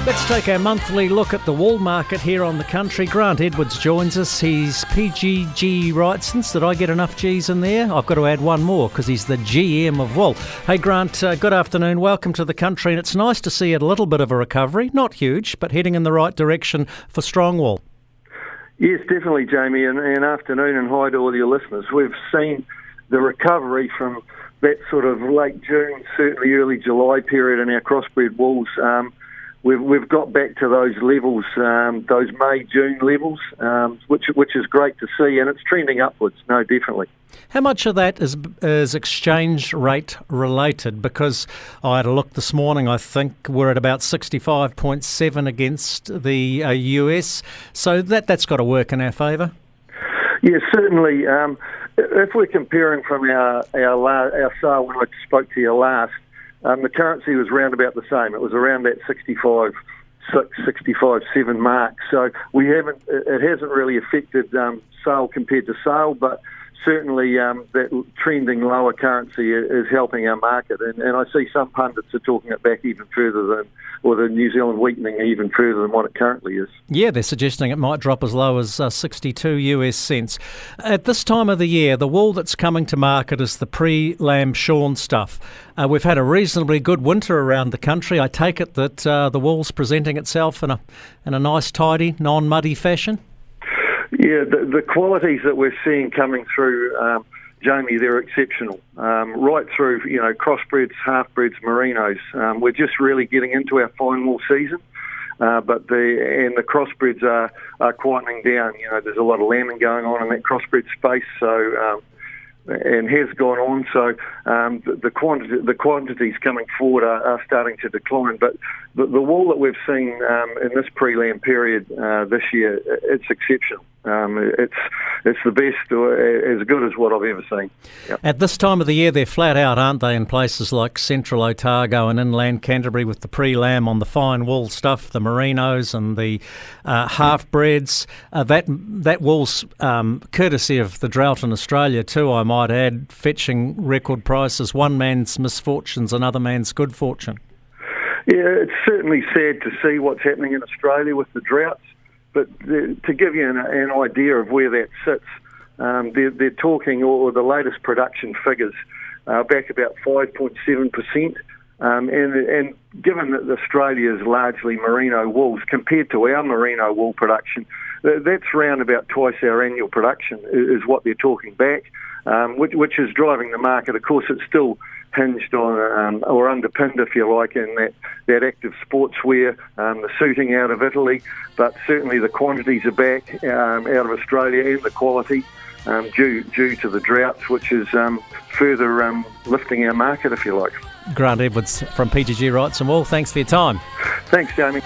Let's take our monthly look at the wool market here on the country. Grant Edwards joins us. He's PGG Wrightson's. Did I get enough G's in there? I've got to add one more because he's the GM of wool. Hey Grant, good afternoon. Welcome to the country. And it's nice to see a little bit of a recovery. Not huge, but heading in the right direction for strong wool. Yes, definitely, Jamie. And afternoon and hi to all your listeners. We've seen the recovery from that sort of late June, certainly early July period in our crossbred wools. We've got back to those levels, those May-June levels, which is great to see, and it's trending upwards, no, definitely. How much of that is exchange rate related? Because I had a look this morning, I think we're at about 65.7 against the US, so that's got to work in our favour? Yeah, certainly. If we're comparing from our sale when I spoke to you last, the currency was round about the same. It was around that 65.6, 65.7 mark. So it hasn't really affected sale compared to sale, but certainly that trending lower currency is helping our market. And I see some pundits are talking it back even further or the New Zealand weakening even further than what it currently is. Yeah, they're suggesting it might drop as low as 62 US cents. At this time of the year, the wool that's coming to market is the pre-lamb shorn stuff. We've had a reasonably good winter around the country. I take it that the wool's presenting itself in a nice, tidy, non-muddy fashion? Yeah, the qualities that we're seeing coming through, Jamie, they're exceptional. Right through, crossbreds, half-breds, merinos. We're just really getting into our fine wool season, but the crossbreds are quietening down. There's a lot of lambing going on in that crossbred space, so and has gone on. So the quantities coming forward are starting to decline. But the wool that we've seen in this pre-lamb period this year, it's exceptional. It's the best, or as good as what I've ever seen. Yep. At this time of the year, they're flat out, aren't they, in places like central Otago and inland Canterbury with the pre-lamb on the fine wool stuff, the merinos and the half-breds. That wool's courtesy of the drought in Australia too, I might add, fetching record prices. One man's misfortune's another man's good fortune. Yeah, it's certainly sad to see what's happening in Australia with the droughts. But to give you an idea of where that sits, they're talking, or the latest production figures, back about 5.7%. And given that Australia is largely merino wools, compared to our merino wool production, that's round about twice our annual production is what they're talking back, which is driving the market. Of course, it's still hinged on or underpinned, if you like, in that active sportswear, the suiting out of Italy, but certainly the quantities are back out of Australia and the quality due to the droughts, which is further lifting our market, if you like. Grant Edwards from PGG Wrightson Wool, thanks for your time. Thanks, Jamie.